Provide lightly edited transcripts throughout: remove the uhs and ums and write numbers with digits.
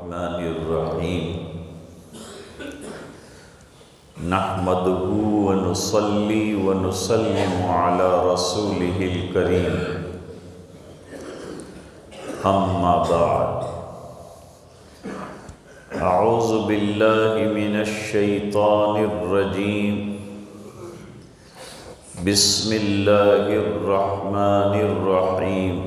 الرحمن الرحيم نحمده ونصلي ونسلم على رسوله الكريم أما بعد أعوذ بالله من الشيطان الرجيم بسم الله الرحمن الرحيم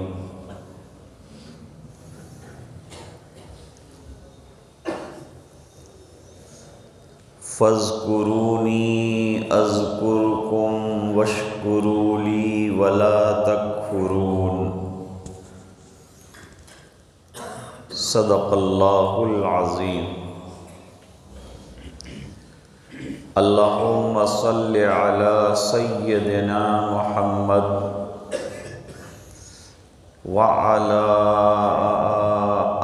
فاذکرونی اذکرکم واشکروا لی ولا تکفرون صدق اللہ العظیم اللہم صل علی سیدنا محمد وعلی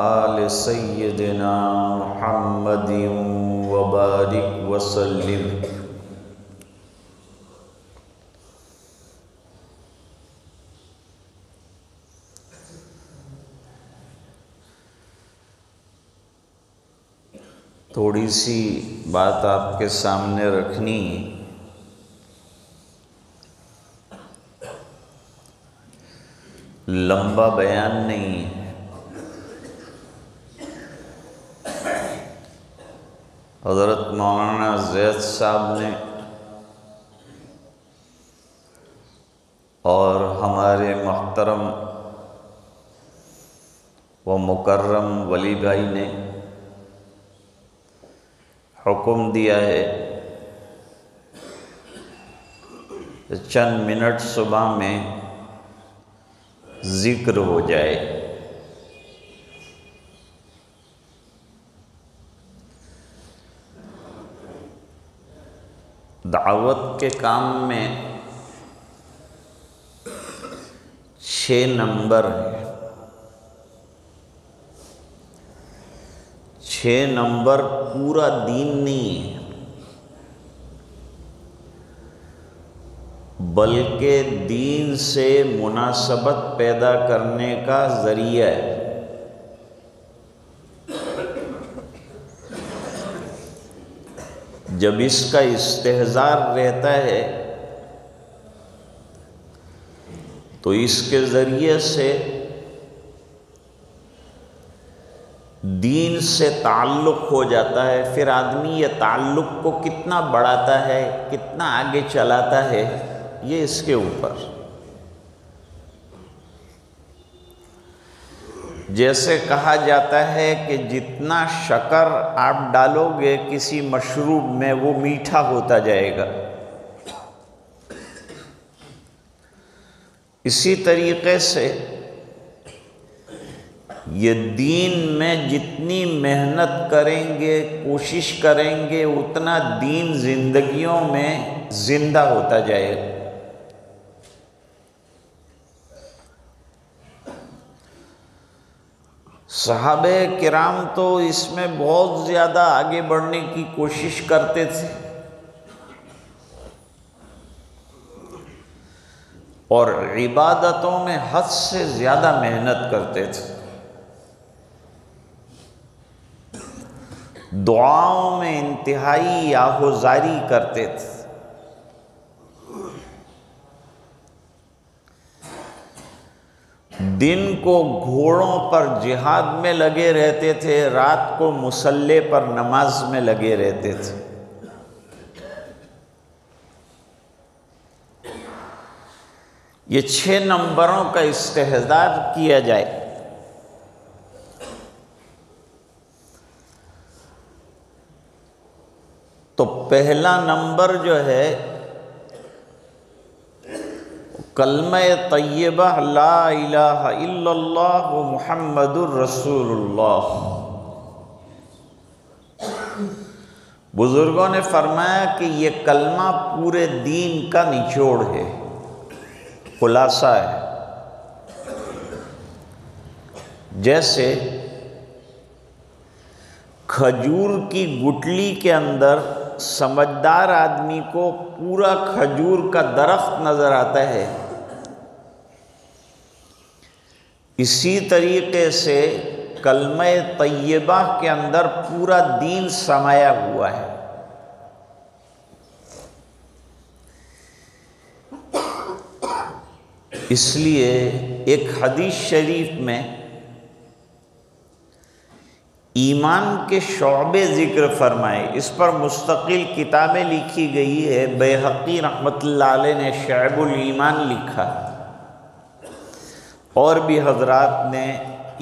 آل سیدنا محمد وبارک وسلم۔ تھوڑی سی بات آپ کے سامنے رکھنی، لمبا بیان نہیں ہے۔ حضرت مولانا زید صاحب نے اور ہمارے محترم و مکرم ولی بھائی نے حکم دیا ہے چند منٹ صبح میں ذکر ہو جائے۔ دعوت کے کام میں 6 نمبر ہیں۔ 6 نمبر پورا دین نہیں ہے، بلکہ دین سے مناسبت پیدا کرنے کا ذریعہ ہے۔ جب اس کا استحضار رہتا ہے تو اس کے ذریعے سے دین سے تعلق ہو جاتا ہے۔ پھر آدمی یہ تعلق کو کتنا بڑھاتا ہے، کتنا آگے چلاتا ہے، یہ اس کے اوپر۔ جیسے کہا جاتا ہے کہ جتنا شکر آپ ڈالو گے کسی مشروب میں وہ میٹھا ہوتا جائے گا، اسی طریقے سے یہ دین میں جتنی محنت کریں گے، کوشش کریں گے، اتنا دین زندگیوں میں زندہ ہوتا جائے گا۔ صحابہ کرام تو اس میں بہت زیادہ آگے بڑھنے کی کوشش کرتے تھے، اور عبادتوں میں حد سے زیادہ محنت کرتے تھے، دعاؤں میں انتہائی آہوزاری کرتے تھے۔ دن کو گھوڑوں پر جہاد میں لگے رہتے تھے، رات کو مصلی پر نماز میں لگے رہتے تھے۔ یہ 6 نمبروں کا استحضار کیا جائے تو پہلا نمبر جو ہے کلمہ طیبہ لا الہ الا اللہ محمد الرسول اللہ۔ بزرگوں نے فرمایا کہ یہ کلمہ پورے دین کا نچوڑ ہے، خلاصہ ہے۔ جیسے کھجور کی گٹلی کے اندر سمجھدار آدمی کو پورا کھجور کا درخت نظر آتا ہے، اسی طریقے سے کلمہ طیبہ کے اندر پورا دین سمایا ہوا ہے۔ اس لیے ایک حدیث شریف میں ایمان کے شعبے ذکر فرمائے، اس پر مستقل کتابیں لکھی گئی ہے۔ بیہقی رحمۃ اللہ علیہ نے شعب الایمان لکھا، اور بھی حضرات نے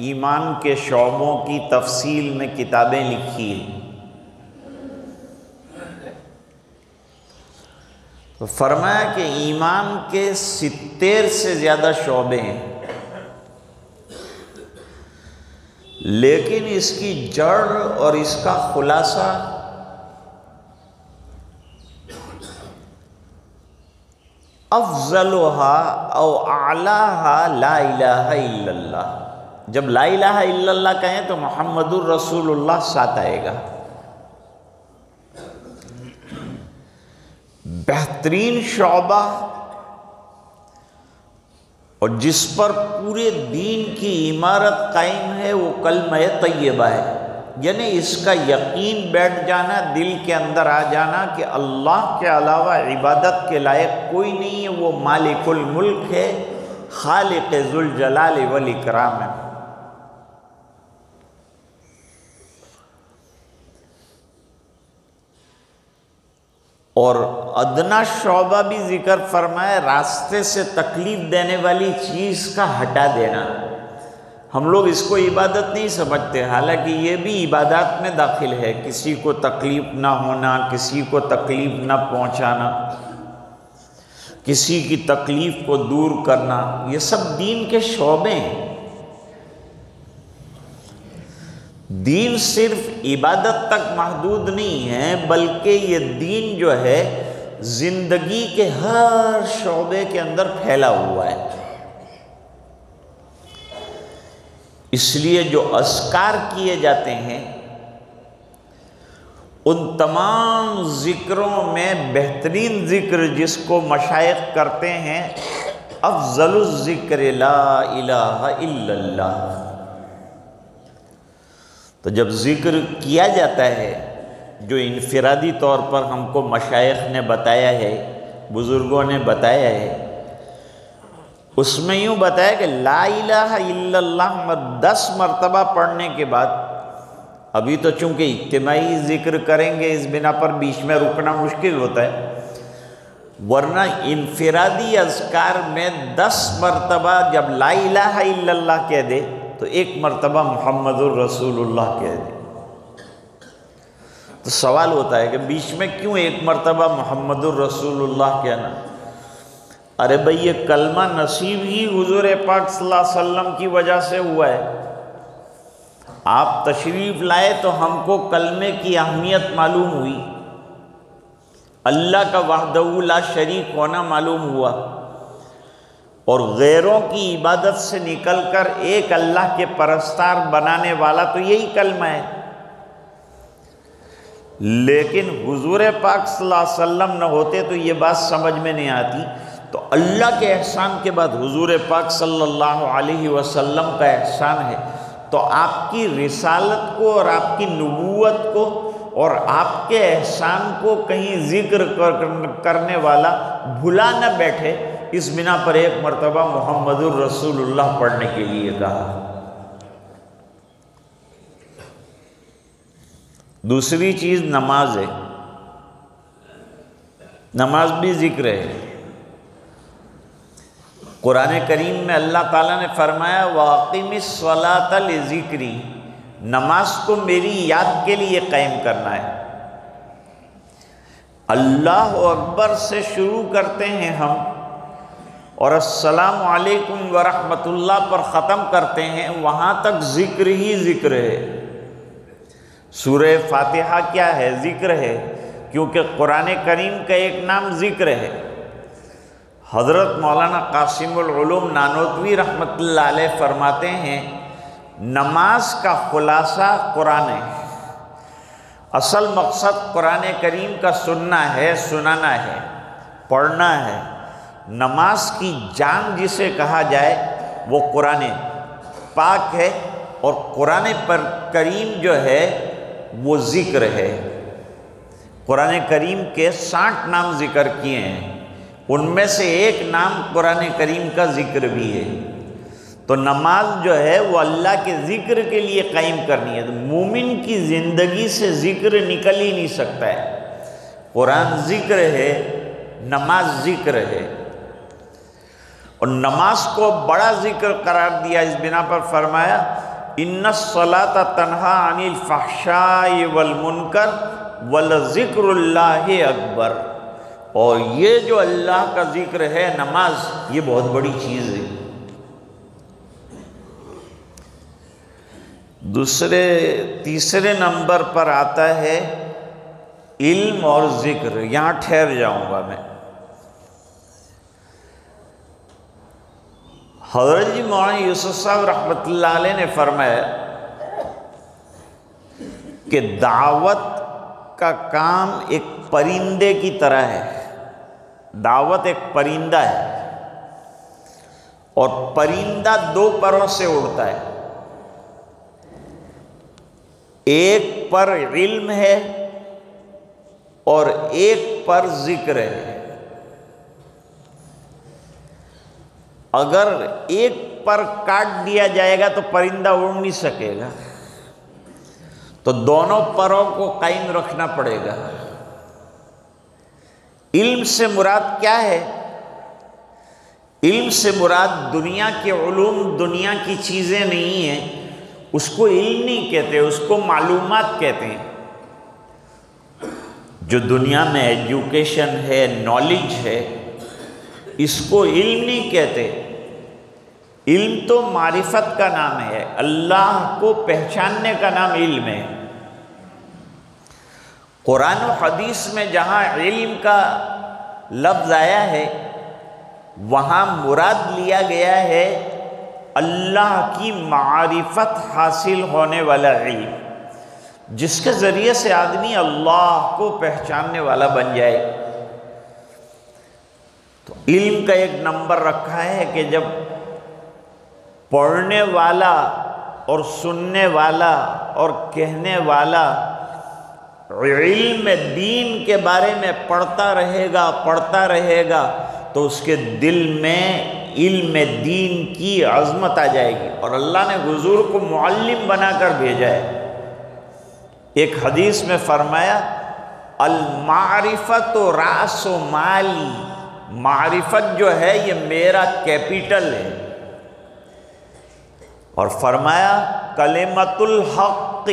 ایمان کے شعبوں کی تفصیل میں کتابیں لکھی ہیں۔ تو فرمایا کہ ایمان کے 70 سے زیادہ شعبے ہیں، لیکن اس کی جڑ اور اس کا خلاصہ افضلها او اعلاها لا الہ الا اللہ۔ جب لا الہ الا اللہ کہیں تو محمد الرسول اللہ ساتھ آئے گا۔ بہترین شعبہ اور جس پر پورے دین کی عمارت قائم ہے وہ کلمہ طیبہ ہے، یعنی اس کا یقین بیٹھ جانا، دل کے اندر آ جانا کہ اللہ کے علاوہ عبادت کے لائق کوئی نہیں ہے، وہ مالک الملک ہے، خالق ذوالجلال والاکرام ہے۔ اور ادنا شعبہ بھی ذکر فرمائے، راستے سے تکلیف دینے والی چیز کا ہٹا دینا۔ ہم لوگ اس کو عبادت نہیں سمجھتے، حالانکہ یہ بھی عبادات میں داخل ہے۔ کسی کو تکلیف نہ ہونا، کسی کو تکلیف نہ پہنچانا، کسی کی تکلیف کو دور کرنا، یہ سب دین کے شعبے ہیں۔ دین صرف عبادت تک محدود نہیں ہے، بلکہ یہ دین جو ہے زندگی کے ہر شعبے کے اندر پھیلا ہوا ہے۔ اس لیے جو اذکار کیے جاتے ہیں ان تمام ذکروں میں بہترین ذکر جس کو مشائخ کرتے ہیں، افضل الذکر لا الہ الا اللہ۔ تو جب ذکر کیا جاتا ہے جو انفرادی طور پر ہم کو مشائخ نے بتایا ہے، بزرگوں نے بتایا ہے، اس میں یوں بتایا کہ لا الہ الا اللہ 10 مرتبہ پڑھنے کے بعد، ابھی تو چونکہ اجتماعی ذکر کریں گے اس بنا پر بیچ میں رکنا مشکل ہوتا ہے، ورنہ انفرادی اذکار میں 10 مرتبہ جب لا الہ الا اللہ کہہ دے تو 1 مرتبہ محمد الرسول اللہ کہہ دے۔ تو سوال ہوتا ہے کہ بیچ میں کیوں 1 مرتبہ محمد الرسول اللہ کہنا؟ ارے بھئی یہ کلمہ نصیب ہی حضور پاک صلی اللہ علیہ وسلم کی وجہ سے ہوا ہے۔ آپ تشریف لائے تو ہم کو کلمے کی اہمیت معلوم ہوئی، اللہ کا وحدہ لا شریک ہونا معلوم ہوا، اور غیروں کی عبادت سے نکل کر ایک اللہ کے پرستار بنانے والا تو یہی کلمہ ہے۔ لیکن حضور پاک صلی اللہ علیہ وسلم نہ ہوتے تو یہ بات سمجھ میں نہیں آتی۔ تو اللہ کے احسان کے بعد حضور پاک صلی اللہ علیہ وسلم کا احسان ہے، تو آپ کی رسالت کو اور آپ کی نبوت کو اور آپ کے احسان کو کہیں ذکر کرنے والا بھلا نہ بیٹھے، اس بنا پر 1 مرتبہ محمد الرسول اللہ پڑھنے کے لیے کہا۔ دوسری چیز نماز ہے، نماز بھی ذکر ہے۔ قرآن کریم میں اللہ تعالیٰ نے فرمایا وَأَقِمِ الصَّلَاةَ لِذِكْرِي، نماز کو میری یاد کے لیے قائم کرنا ہے۔ اللہ اکبر سے شروع کرتے ہیں ہم اور السلام علیکم ورحمۃ اللہ پر ختم کرتے ہیں، وہاں تک ذکر ہی ذکر ہے۔ سورہ فاتحہ کیا ہے؟ ذکر ہے، کیونکہ قرآن کریم کا ایک نام ذکر ہے۔ حضرت مولانا قاسم العلوم نانوتوی رحمۃ اللہ علیہ فرماتے ہیں نماز کا خلاصہ قرآن ہے، اصل مقصد قرآن کریم کا سننا ہے، سنانا ہے، پڑھنا ہے۔ نماز کی جان جسے کہا جائے وہ قرآن پاک ہے، اور قرآن کریم جو ہے وہ ذکر ہے۔ قرآن کریم کے 60 نام ذکر کیے ہیں، ان میں سے ایک نام قرآن کریم کا ذکر بھی ہے۔ تو نماز جو ہے وہ اللہ کے ذکر کے لیے قائم کرنی ہے۔ مومن کی زندگی سے ذکر نکل ہی نہیں سکتا ہے۔ قرآن ذکر ہے، نماز ذکر ہے، اور نماز کو بڑا ذکر قرار دیا، اس بنا پر فرمایا ان الصلاۃ تنہی عن الفحشاء والمنکر ولذکر اللہ اکبر۔ اور یہ جو اللہ کا ذکر ہے نماز، یہ بہت بڑی چیز ہے۔ تیسرے نمبر پر آتا ہے علم اور ذکر۔ یہاں ٹھہر جاؤں گا میں۔ حضرت جی مولانا یوسف صاحب رحمۃ اللہ علیہ نے فرمایا کہ دعوت کا کام ایک پرندے کی طرح ہے۔ دعوت ایک پرندہ ہے، اور پرندہ 2 پروں سے اڑتا ہے۔ ایک پر علم ہے اور ایک پر ذکر ہے۔ اگر ایک پر کاٹ دیا جائے گا تو پرندہ اڑ نہیں سکے گا، تو دونوں پروں کو قائم رکھنا پڑے گا۔ علم سے مراد کیا ہے؟ علم سے مراد دنیا کے علوم، دنیا کی چیزیں نہیں ہیں، اس کو علم نہیں کہتے، اس کو معلومات کہتے ہیں۔ جو دنیا میں ایجوکیشن ہے، نالج ہے، اس کو علم نہیں کہتے۔ علم تو معرفت کا نام ہے، اللہ کو پہچاننے کا نام علم ہے۔ قرآن و حدیث میں جہاں علم کا لفظ آیا ہے، وہاں مراد لیا گیا ہے اللہ کی معرفت حاصل ہونے والا علم، جس کے ذریعے سے آدمی اللہ کو پہچاننے والا بن جائے۔ تو علم کا ایک نمبر رکھا ہے کہ جب پڑھنے والا اور سننے والا اور کہنے والا علم دین کے بارے میں پڑھتا رہے گا تو اس کے دل میں علم دین کی عظمت آ جائے گی، اور اللہ نے حضور کو معلم بنا کر بھیجا ہے۔ ایک حدیث میں فرمایا المعرفت راس مالی، معرفت جو ہے یہ میرا کیپٹل ہے۔ اور فرمایا کلمۃ الحق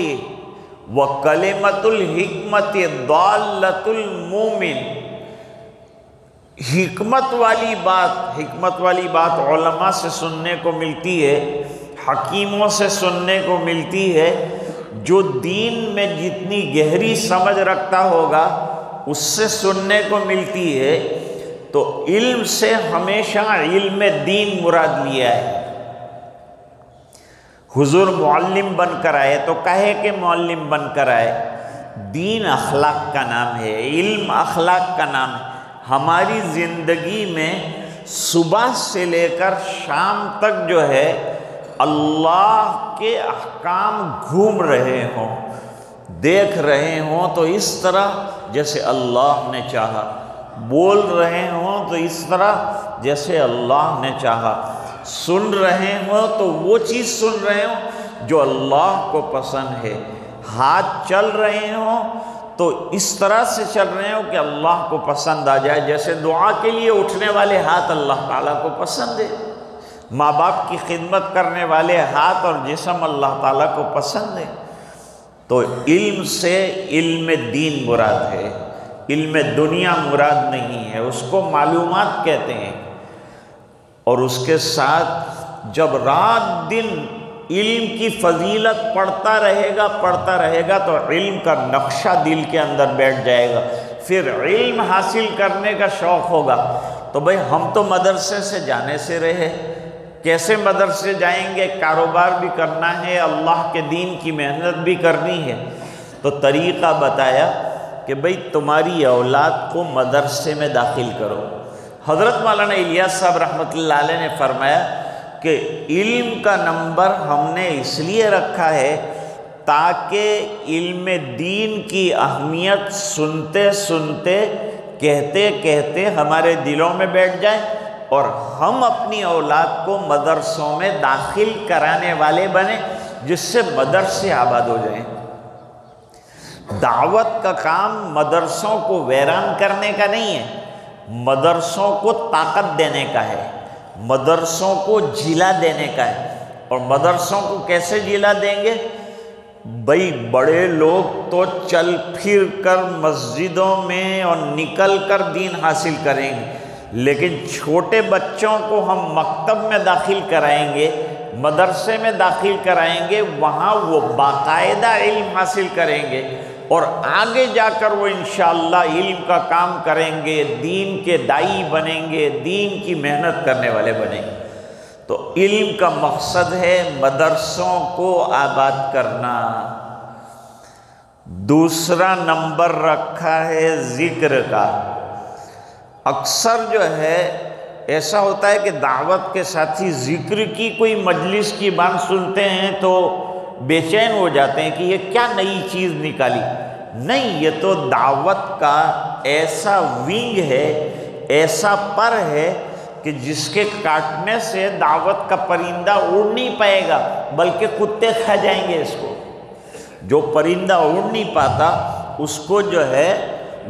و کلمۃ الحکمت ضالۃ المومن۔ حکمت والی بات علماء سے سننے کو ملتی ہے، حکیموں سے سننے کو ملتی ہے۔ جو دین میں جتنی گہری سمجھ رکھتا ہوگا اس سے سننے کو ملتی ہے۔ تو علم سے ہمیشہ علم دین مراد لیا ہے۔ حضور معلم بن کر آئے تو کہے کہ معلم بن کر آئے۔ دین اخلاق کا نام ہے، علم اخلاق کا نام ہے۔ ہماری زندگی میں صبح سے لے کر شام تک جو ہے اللہ کے احکام گھوم رہے ہوں، دیکھ رہے ہوں تو اس طرح جیسے اللہ نے چاہا، بول رہے ہوں تو اس طرح جیسے اللہ نے چاہا، سن رہے ہوں تو وہ چیز سن رہے ہوں جو اللہ کو پسند ہے، ہاتھ چل رہے ہوں تو اس طرح سے چل رہے ہوں کہ اللہ کو پسند آ جائے، جیسے دعا کے لیے اٹھنے والے ہاتھ اللہ تعالیٰ کو پسند ہے، ماں باپ کی خدمت کرنے والے ہاتھ اور جسم اللہ تعالیٰ کو پسند ہے۔ تو علم سے علم دین مراد ہے، علم دنیا مراد نہیں ہے، اس کو معلومات کہتے ہیں۔ اور اس کے ساتھ جب رات دن علم کی فضیلت پڑھتا رہے گا تو علم کا نقشہ دل کے اندر بیٹھ جائے گا، پھر علم حاصل کرنے کا شوق ہوگا۔ تو بھئی ہم تو مدرسے سے جانے سے رہے، کیسے مدرسے جائیں گے؟ کاروبار بھی کرنا ہے، اللہ کے دین کی محنت بھی کرنی ہے۔ تو طریقہ بتایا کہ بھئی تمہاری اولاد کو مدرسے میں داخل کرو۔ حضرت مولانا الیاس صاحب رحمۃ اللہ علیہ نے فرمایا کہ علم کا نمبر ہم نے اس لیے رکھا ہے تاکہ علم دین کی اہمیت سنتے سنتے کہتے کہتے ہمارے دلوں میں بیٹھ جائے اور ہم اپنی اولاد کو مدرسوں میں داخل کرانے والے بنیں، جس سے مدرسے آباد ہو جائیں۔ دعوت کا کام مدرسوں کو ویران کرنے کا نہیں ہے، مدرسوں کو طاقت دینے کا ہے، مدرسوں کو جلا دینے کا ہے۔ اور مدرسوں کو کیسے جلا دیں گے؟ بھئی بڑے لوگ تو چل پھر کر مسجدوں میں اور نکل کر دین حاصل کریں گے، لیکن چھوٹے بچوں کو ہم مکتب میں داخل کرائیں گے، مدرسے میں داخل کرائیں گے، وہاں وہ باقاعدہ علم حاصل کریں گے اور آگے جا کر وہ انشاءاللہ علم کا کام کریں گے، دین کے دائی بنیں گے، دین کی محنت کرنے والے بنیں گے۔ تو علم کا مقصد ہے مدرسوں کو آباد کرنا۔ دوسرا نمبر رکھا ہے ذکر کا۔ اکثر جو ہے ایسا ہوتا ہے کہ دعوت کے ساتھی ذکر کی کوئی مجلس کی بات سنتے ہیں تو بے چین ہو جاتے ہیں کہ یہ کیا نئی چیز نکالی۔ نہیں، یہ تو دعوت کا ایسا ونگ ہے، ایسا پر ہے کہ جس کے کاٹنے سے دعوت کا پرندہ اڑ نہیں پائے گا بلکہ کتے کھا جائیں گے اس کو۔ جو پرندہ اڑ نہیں پاتا اس کو جو ہے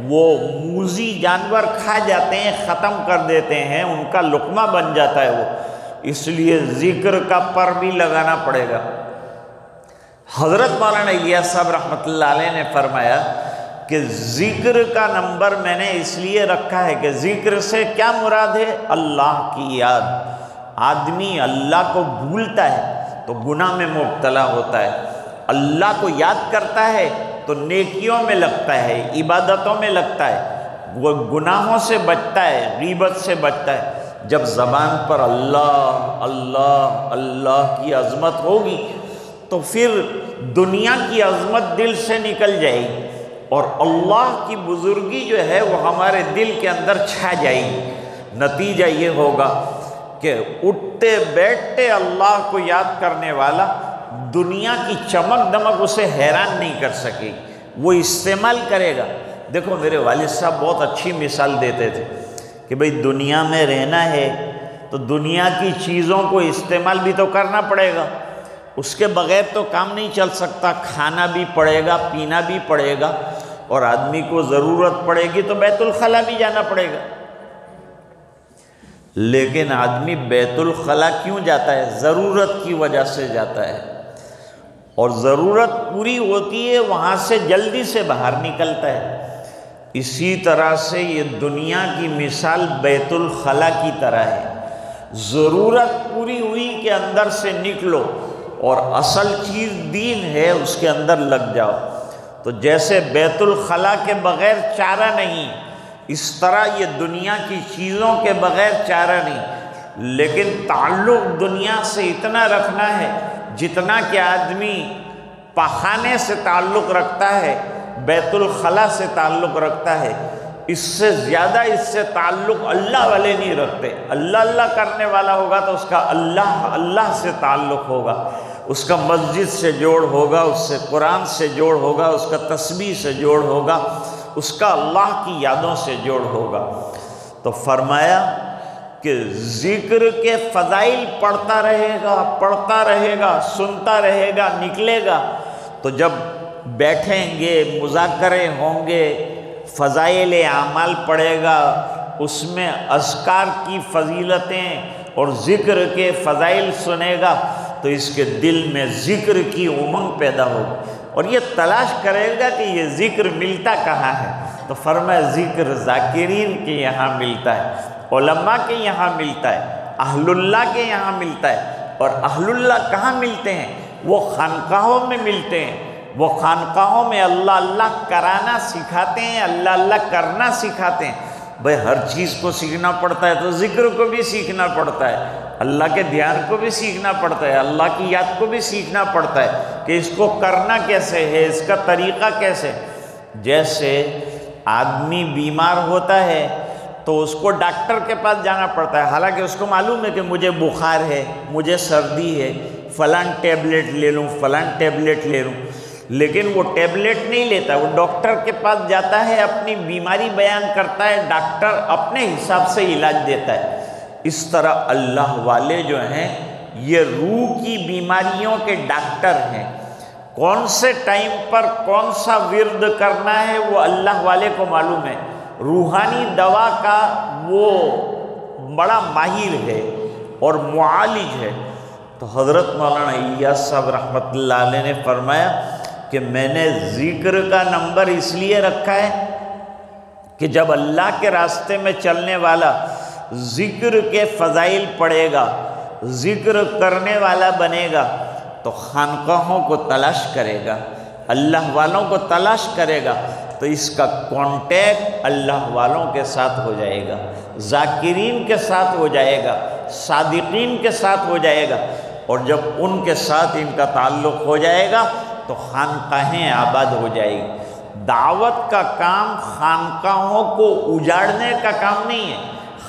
وہ موذی جانور کھا جاتے ہیں، ختم کر دیتے ہیں، ان کا لقمہ بن جاتا ہے وہ۔ اس لیے ذکر کا پر بھی لگانا پڑے گا۔ حضرت مولانا الیاس صاحب رحمۃ اللہ علیہ نے فرمایا کہ ذکر کا نمبر میں نے اس لیے رکھا ہے کہ ذکر سے کیا مراد ہے؟ اللہ کی یاد۔ آدمی اللہ کو بھولتا ہے تو گناہ میں مبتلا ہوتا ہے، اللہ کو یاد کرتا ہے تو نیکیوں میں لگتا ہے، عبادتوں میں لگتا ہے، وہ گناہوں سے بچتا ہے، غیبت سے بچتا ہے۔ جب زبان پر اللہ اللہ اللہ کی عظمت ہوگی تو پھر دنیا کی عظمت دل سے نکل جائے گی اور اللہ کی بزرگی جو ہے وہ ہمارے دل کے اندر چھا جائے گی۔ نتیجہ یہ ہوگا کہ اٹھتے بیٹھتے اللہ کو یاد کرنے والا دنیا کی چمک دمک اسے حیران نہیں کر سکے، وہ استعمال کرے گا۔ دیکھو میرے والد صاحب بہت اچھی مثال دیتے تھے کہ بھئی دنیا میں رہنا ہے تو دنیا کی چیزوں کو استعمال بھی تو کرنا پڑے گا، اس کے بغیر تو کام نہیں چل سکتا، کھانا بھی پڑے گا، پینا بھی پڑے گا، اور آدمی کو ضرورت پڑے گی تو بیت الخلا بھی جانا پڑے گا۔ لیکن آدمی بیت الخلا کیوں جاتا ہے؟ ضرورت کی وجہ سے جاتا ہے، اور ضرورت پوری ہوتی ہے وہاں سے جلدی سے باہر نکلتا ہے۔ اسی طرح سے یہ دنیا کی مثال بیت الخلا کی طرح ہے۔ ضرورت پوری ہوئی کہ اندر سے نکلو اور اصل چیز دین ہے اس کے اندر لگ جاؤ۔ تو جیسے بیت الخلا کے بغیر چارہ نہیں، اس طرح یہ دنیا کی چیزوں کے بغیر چارہ نہیں، لیکن تعلق دنیا سے اتنا رکھنا ہے جتنا کہ آدمی پاخانے سے تعلق رکھتا ہے، بیت الخلا سے تعلق رکھتا ہے، اس سے زیادہ اس سے تعلق اللہ والے نہیں رکھتے۔ اللہ اللہ کرنے والا ہوگا تو اس کا اللہ اللہ سے تعلق ہوگا، اس کا مسجد سے جوڑ ہوگا، اس سے قرآن سے جوڑ ہوگا، اس کا تسبیح سے جوڑ ہوگا، اس کا اللہ کی یادوں سے جوڑ ہوگا۔ تو فرمایا کہ ذکر کے فضائل پڑھتا رہے گا، سنتا رہے گا، نکلے گا، تو جب بیٹھیں گے، مذاکرے ہوں گے، فضائل اعمال پڑھے گا، اس میں اذکار کی فضیلتیں اور ذکر کے فضائل سنے گا تو اس کے دل میں ذکر کی امنگ پیدا ہوگی، اور یہ تلاش کرے گا کہ یہ ذکر ملتا کہاں ہے۔ تو فرمایا ذکر ذاکرین کے یہاں ملتا ہے، علماء کے یہاں ملتا ہے، اہل اللہ کے یہاں ملتا ہے۔ اور اہل اللہ کہاں ملتے ہیں؟ وہ خانقاہوں میں ملتے ہیں۔ وہ خانقاہوں میں اللہ اللہ کرانا سکھاتے ہیں، اللہ اللہ کرنا سکھاتے ہیں۔ بھئی ہر چیز کو سیکھنا پڑتا ہے تو ذکر کو بھی سیکھنا پڑتا ہے، اللہ کے دھیان کو بھی سیکھنا پڑتا ہے، اللہ کی یاد کو بھی سیکھنا پڑتا ہے کہ اس کو کرنا کیسے ہے، اس کا طریقہ کیسے۔ جیسے آدمی بیمار ہوتا ہے تو اس کو ڈاکٹر کے پاس جانا پڑتا ہے، حالانکہ اس کو معلوم ہے کہ مجھے بخار ہے، مجھے سردی ہے، فلاں ٹیبلٹ لے لوں، فلاں ٹیبلٹ لے لوں، لیکن وہ ٹیبلٹ نہیں لیتا، وہ ڈاکٹر کے پاس جاتا ہے، اپنی بیماری بیان کرتا ہے، ڈاکٹر اپنے حساب سے علاج دیتا ہے۔ اس طرح اللہ والے جو ہیں یہ روح کی بیماریوں کے ڈاکٹر ہیں۔ کون سے ٹائم پر کون سا ورد کرنا ہے وہ اللہ والے کو معلوم ہے، روحانی دوا کا وہ بڑا ماہر ہے اور معالج ہے۔ تو حضرت مولانا الیاس صاحب رحمۃ اللہ علیہ نے فرمایا کہ میں نے ذکر کا نمبر اس لیے رکھا ہے کہ جب اللہ کے راستے میں چلنے والا ذکر کے فضائل پڑھے گا، ذکر کرنے والا بنے گا، تو خانقاہوں کو تلاش کرے گا، اللہ والوں کو تلاش کرے گا، تو اس کا کانٹیکٹ اللہ والوں کے ساتھ ہو جائے گا، ذاکرین کے ساتھ ہو جائے گا، صادقین کے ساتھ ہو جائے گا، اور جب ان کے ساتھ ان کا تعلق ہو جائے گا تو خانقاہیں آباد ہو جائے گی۔ دعوت کا کام خانقاہوں کو اجاڑنے کا کام نہیں ہے،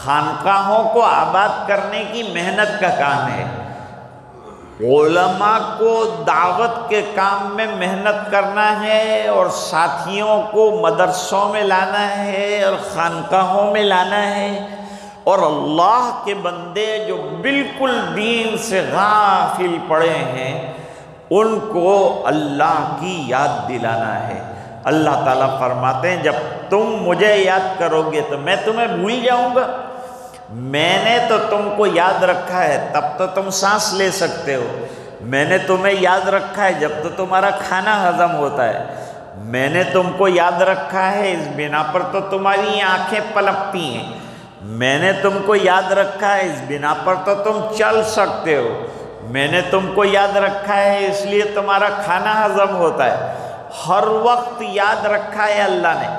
خانقاہوں کو آباد کرنے کی محنت کا کام ہے۔ علماء کو دعوت کے کام میں محنت کرنا ہے اور ساتھیوں کو مدرسوں میں لانا ہے اور خانقاہوں میں لانا ہے، اور اللہ کے بندے جو بالکل دین سے غافل پڑے ہیں ان کو اللہ کی یاد دلانا ہے۔ اللہ تعالیٰ فرماتے ہیں جب تم مجھے یاد کرو گے تو میں تمہیں بھول جاؤں گا، میں نے تو تم کو یاد رکھا ہے تب تو تم سانس لے سکتے ہو، میں نے تمہیں یاد رکھا ہے جب تو تمہارا کھانا ہضم ہوتا ہے، میں نے تم کو یاد رکھا ہے اس بنا پر تو تمہاری آنکھیں پلکتی ہیں، میں نے تم کو یاد رکھا ہے اس بنا پر تو تم چل سکتے ہو، میں نے تم کو یاد رکھا ہے اس لیے تمہارا کھانا ہضم ہوتا ہے۔ ہر وقت یاد رکھا ہے اللہ نے۔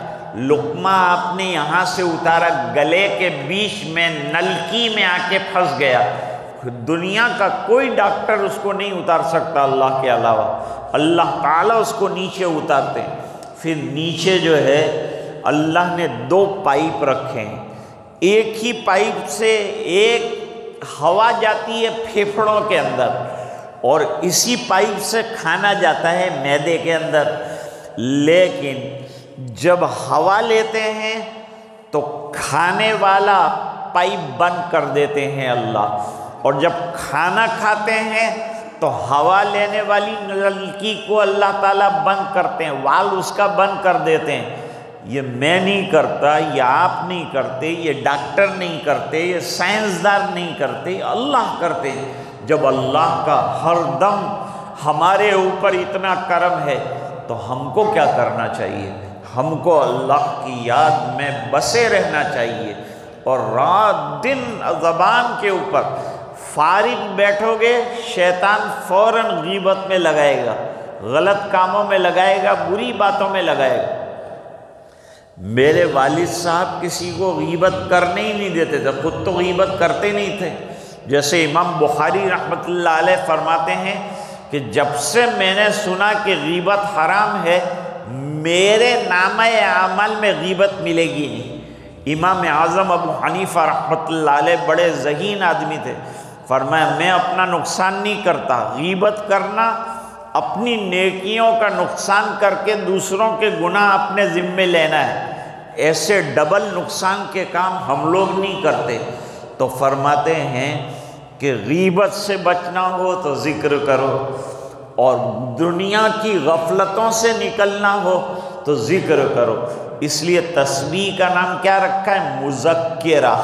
لقمہ آپ نے یہاں سے اتارا، گلے کے بیچ میں نلکی میں آ کے پھنس گیا، دنیا کا کوئی ڈاکٹر اس کو نہیں اتار سکتا اللہ کے علاوہ، اللہ تعالیٰ اس کو نیچے اتارتے ہیں۔ پھر نیچے جو ہے اللہ نے 2 پائپ رکھے ہیں، ایک ہی پائپ سے ایک ہوا جاتی ہے پھیپھڑوں کے اندر اور اسی پائپ سے کھانا جاتا ہے معدے کے اندر، لیکن جب ہوا لیتے ہیں تو کھانے والا پائپ بند کر دیتے ہیں اللہ، اور جب کھانا کھاتے ہیں تو ہوا لینے والی نلکی کو اللہ تعالیٰ بند کرتے ہیں، والو اس کا بند کر دیتے ہیں۔ یہ میں نہیں کرتا، یہ آپ نہیں کرتے، یہ ڈاکٹر نہیں کرتے، یہ سائنسدان نہیں کرتے، اللہ کرتے ہیں۔ جب اللہ کا ہر دم ہمارے اوپر اتنا کرم ہے تو ہم کو کیا کرنا چاہیے؟ ہم کو اللہ کی یاد میں بسے رہنا چاہیے، اور رات دن زبان کے اوپر فارغ بیٹھو گے شیطان فوراً غیبت میں لگائے گا، غلط کاموں میں لگائے گا، بری باتوں میں لگائے گا۔ میرے والد صاحب کسی کو غیبت کرنے ہی نہیں دیتے تھے، خود تو غیبت کرتے نہیں تھے۔ جیسے امام بخاری رحمۃ اللہ علیہ فرماتے ہیں کہ جب سے میں نے سنا کہ غیبت حرام ہے میرے نامہ اعمال میں غیبت ملے گی نہیں۔ امام اعظم ابو حنیفہ رحمۃ اللہ علیہ بڑے ذہین آدمی تھے، فرمایا میں اپنا نقصان نہیں کرتا، غیبت کرنا اپنی نیکیوں کا نقصان کر کے دوسروں کے گناہ اپنے ذمے لینا ہے، ایسے ڈبل نقصان کے کام ہم لوگ نہیں کرتے۔ تو فرماتے ہیں کہ غیبت سے بچنا ہو تو ذکر کرو، اور دنیا کی غفلتوں سے نکلنا ہو تو ذکر کرو۔ اس لیے تسبیح کا نام کیا رکھا ہے؟ مذکرہ۔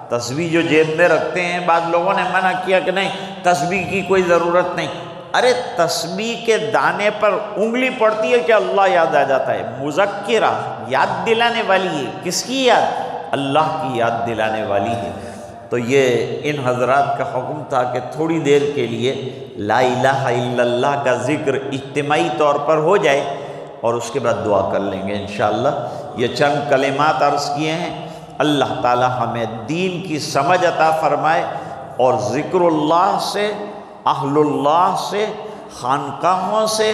تسبیح جو جیب میں رکھتے ہیں، بعض لوگوں نے منع کیا کہ نہیں تسبیح کی کوئی ضرورت نہیں، ارے تسبیح کے دانے پر انگلی پڑتی ہے کہ اللہ یاد آ جاتا ہے۔ مذکرہ یاد دلانے والی ہے، کس کی یاد؟ اللہ کی یاد دلانے والی ہے۔ تو یہ ان حضرات کا حکم تھا کہ تھوڑی دیر کے لیے لا الہ الا اللہ کا ذکر اجتماعی طور پر ہو جائے، اور اس کے بعد دعا کر لیں گے انشاءاللہ۔ یہ چند کلمات عرض کیے ہیں، اللہ تعالی ہمیں دین کی سمجھ عطا فرمائے، اور ذکر اللہ سے، اہل اللہ سے، خانقاہوں سے،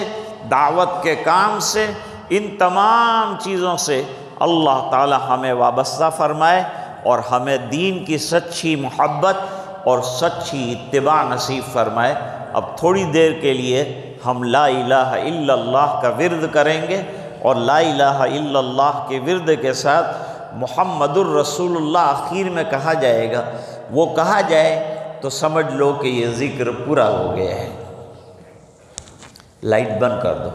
دعوت کے کام سے، ان تمام چیزوں سے اللہ تعالی ہمیں وابستہ فرمائے، اور ہمیں دین کی سچی محبت اور سچی اتباع نصیب فرمائے۔ اب تھوڑی دیر کے لیے ہم لا الہ الا اللہ کا ورد کریں گے، اور لا الہ الا اللہ کے ورد کے ساتھ محمد الرسول اللہ آخر میں کہا جائے گا۔ وہ کہا جائے تو سمجھ لو کہ یہ ذکر پورا ہو گیا ہے۔ لائٹ بند کر دو۔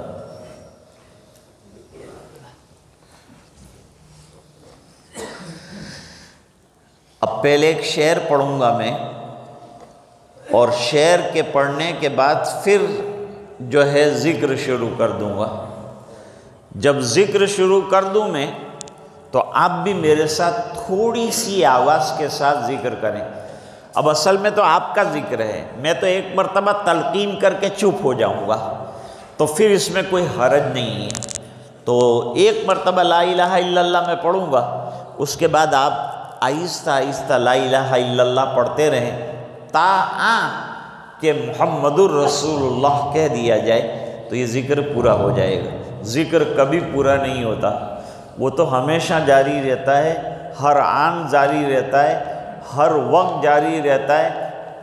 اب پہلے ایک شعر پڑھوں گا میں، اور شعر کے پڑھنے کے بعد پھر جو ہے ذکر شروع کر دوں گا۔ جب ذکر شروع کر دوں میں تو آپ بھی میرے ساتھ تھوڑی سی آواز کے ساتھ ذکر کریں۔ اب اصل میں تو آپ کا ذکر ہے، میں تو ایک مرتبہ تلقین کر کے چپ ہو جاؤں گا، تو پھر اس میں کوئی حرج نہیں ہے۔ تو ایک مرتبہ لا الہ الا اللہ میں پڑھوں گا، اس کے بعد آپ آہستہ آہستہ لا الہ الا اللہ پڑھتے رہیں کہ محمد الرسول اللہ کہہ دیا جائے تو یہ ذکر پورا ہو جائے گا۔ ذکر کبھی پورا نہیں ہوتا، وہ تو ہمیشہ جاری رہتا ہے، ہر آن جاری رہتا ہے، ہر وقت جاری رہتا ہے،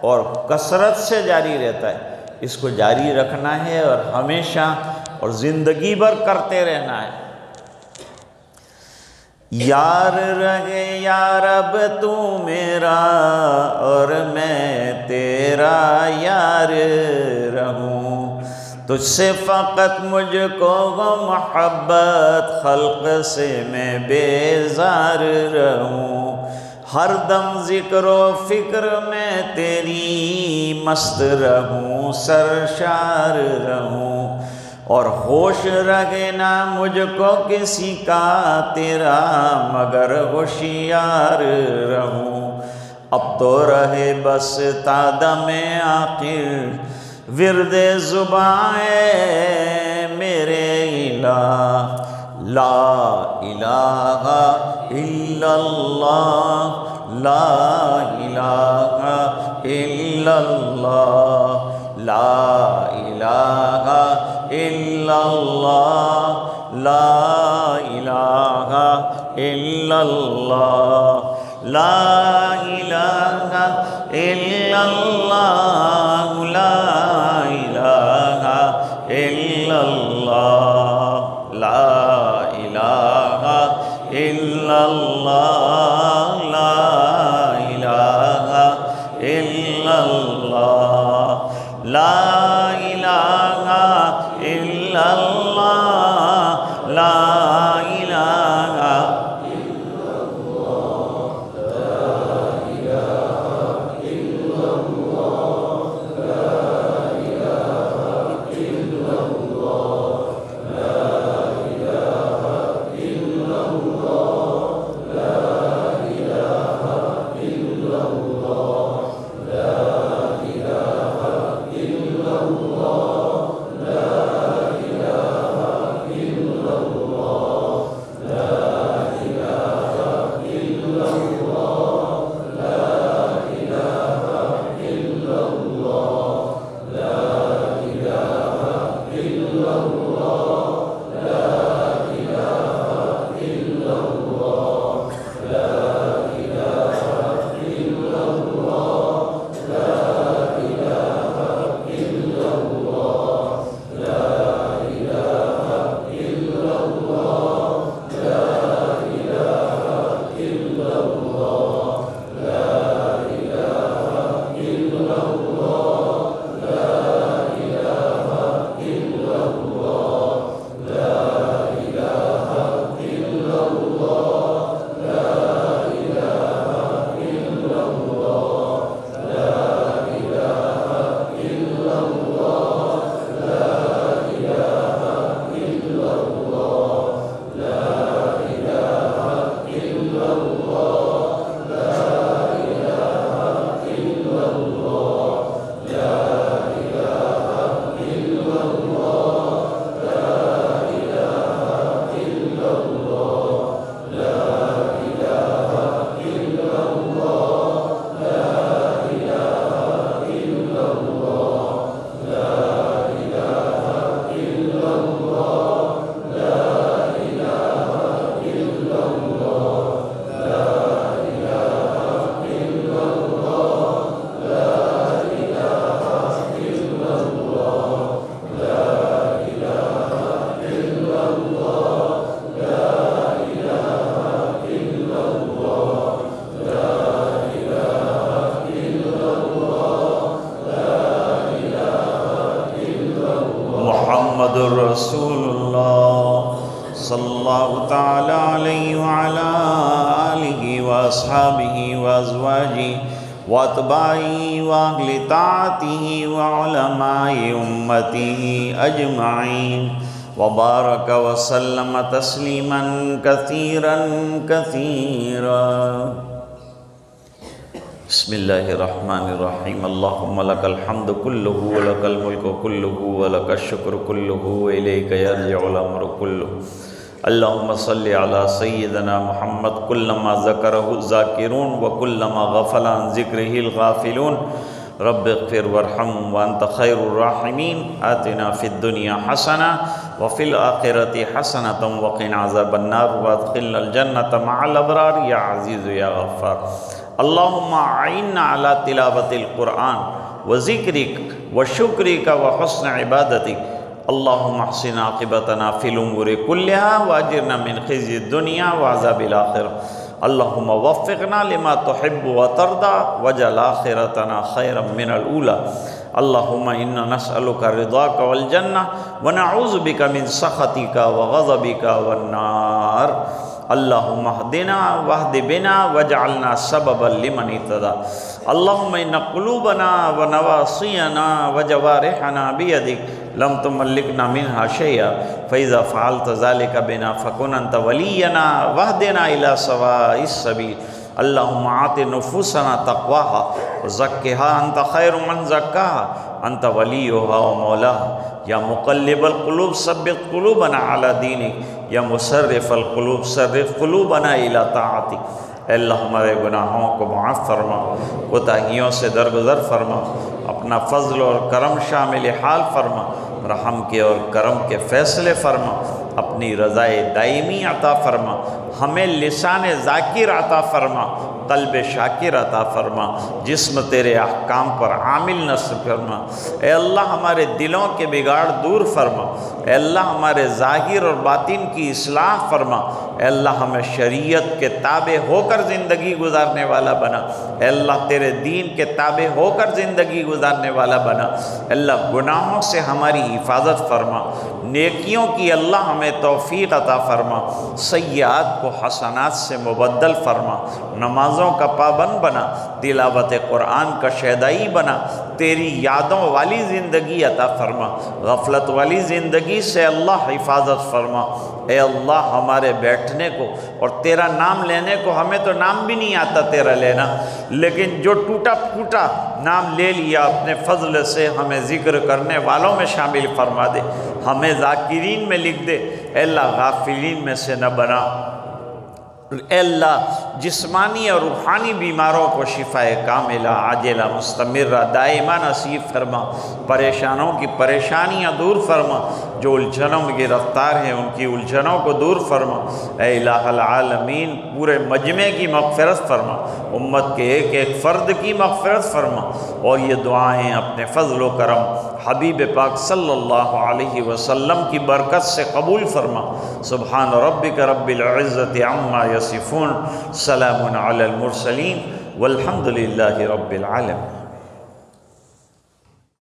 اور کثرت سے جاری رہتا ہے۔ اس کو جاری رکھنا ہے اور ہمیشہ اور زندگی بھر کرتے رہنا ہے۔ یار رہے یا رب تو میرا، اور میں تیرا یار رہوں، تجھ سے فقط مجھ کو محبت، خلق سے میں بیزار رہوں، ہر دم ذکر و فکر میں تیری مست رہوں، سرشار رہوں، اور ہوش رہے نہ مجھ کو کسی کا تیرا، مگر ہوشیار رہوں۔ اب تو رہے بس تا دم آخر ورد زباں میرے الہ، لا الہ الا اللہ، لا الہ الا اللہ، لا الہ الا اللہ، لا الہ الا اللہ، لا الہ الا اللہ، لا الہ الا اللہ، لا الہ الا اللہ، لا الہ الا اللہ، لا الہ الا اللہ، لا الہ رسول اللہ صلی اللہ تعالی علیہ وعلا آلہ واصحابہ وازواجہ واتباعہ واہل طاعتہ وعلماء امتہ اجمعین وبارک وسلم تسلیما کثیرا کثیرا۔ بسم اللہ الرحمن الرحیم۔ اللہم لک الحمد کلہ ولک الملک کلہ ولک الشکر کلہ والیک یرجع الامر کلہ۔ اللہم صلی علی سیدنا محمد کلما ذکرہ الذاکرون وکلما غفل عن ذکرہ الغافلون۔ رب اغفر وارحم وانت خیر الراحمین۔ آتنا فی الدنیا حسنہ وفی الآخرۃ حسنۃ وقنا عذاب النار وادخلنا الجنۃ مع الابرار یا عزیز یا غفار۔ اللہم اعنا علی تلاوت القرآن وذکرک وشکرک وحسن عبادتک۔ اللہم احسن عاقبتنا فی الامور کلہا واجرنا من خزی الدنیا وعذاب الآخرہ۔ اللہم وفقنا لما تحب وترضى واجعل آخرتنا خیرا من الاولی۔ اللہم انا نسألک رضاک والجنہ ونعوذ بک من سخطک وغضبک والنار۔ اللہم اہدنا واہد بنا واجعلنا سببا لمن اہتدی۔ اللہم ان قلوبنا ونواصینا وجوارحنا بیدک لم تملکنا منها شیئا فاذا فعلت ذلك بنا فکن انت ولینا واہدنا الى سواء السبیل۔ اللہم آت نفوسنا تقواها وزکها انت خیر من زکاها انت ولیها ومولاها۔ یا مقلب القلوب ثبت قلوبنا علی دینک یا مصرف القلوب صرف قلوبنا الی طاعتک۔ اے اللہ ہمارے گناہوں کو معاف فرما، کوتاہیوں سے درگزر فرما، اپنا فضل اور کرم شامل حال فرما، رحم کے اور کرم کے فیصلے فرما، اپنی رضائے دائمی عطا فرما، ہمیں لسان ذاکر عطا فرما، قلب شاکر عطا فرما، جسم تیرے احکام پر عامل نصب فرما۔ اے اللہ ہمارے دلوں کے بگاڑ دور فرما، اے اللہ ہمارے ظاہر اور باطن کی اصلاح فرما، اے اللہ ہمیں شریعت کے تابع ہو کر زندگی گزارنے والا بنا، اے اللہ تیرے دین کے تابع ہو کر زندگی گزارنے والا بنا۔ اے اللہ گناہوں سے ہماری حفاظت فرما، نیکیوں کی اللہ ہمیں توفیق عطا فرما، سیئات کو حسنات سے مبدل فرما، نمازوں کا پابند بنا، تلاوت قرآن کا شیدائی بنا، تیری یادوں والی زندگی عطا فرما، غفلت والی زندگی سے اللہ حفاظت فرما۔ اے اللہ ہمارے بیٹھنے کو اور تیرا نام لینے کو، ہمیں تو نام بھی نہیں آتا تیرا لینا، لیکن جو ٹوٹا پھوٹا نام لے لیا اپنے فضل سے ہمیں ذکر کرنے والوں میں شامل فرما دے، ہمیں ذاکرین میں لکھ دے، اے اللہ غافلین میں سے نہ بنا۔ اے اللہ جسمانی اور روحانی بیماروں کو شفاء کاملہ عاجلہ مستمرہ دائمہ نصیب فرما، پریشانوں کی پریشانیاں دور فرما، جو الجھنوں میں گرفتار ہیں ان کی الجھنوں کو دور فرما۔ اے الہ العالمین پورے مجمع کی مغفرت فرما، امت کے ایک ایک فرد کی مغفرت فرما، اور یہ دعائیں اپنے فضل و کرم حبیب پاک صلی اللہ علیہ وسلم کی برکت سے قبول فرما۔ سبحان ربک رب العزت عما یصفون، سلام علی المرسلین والحمد للہ رب العالمین۔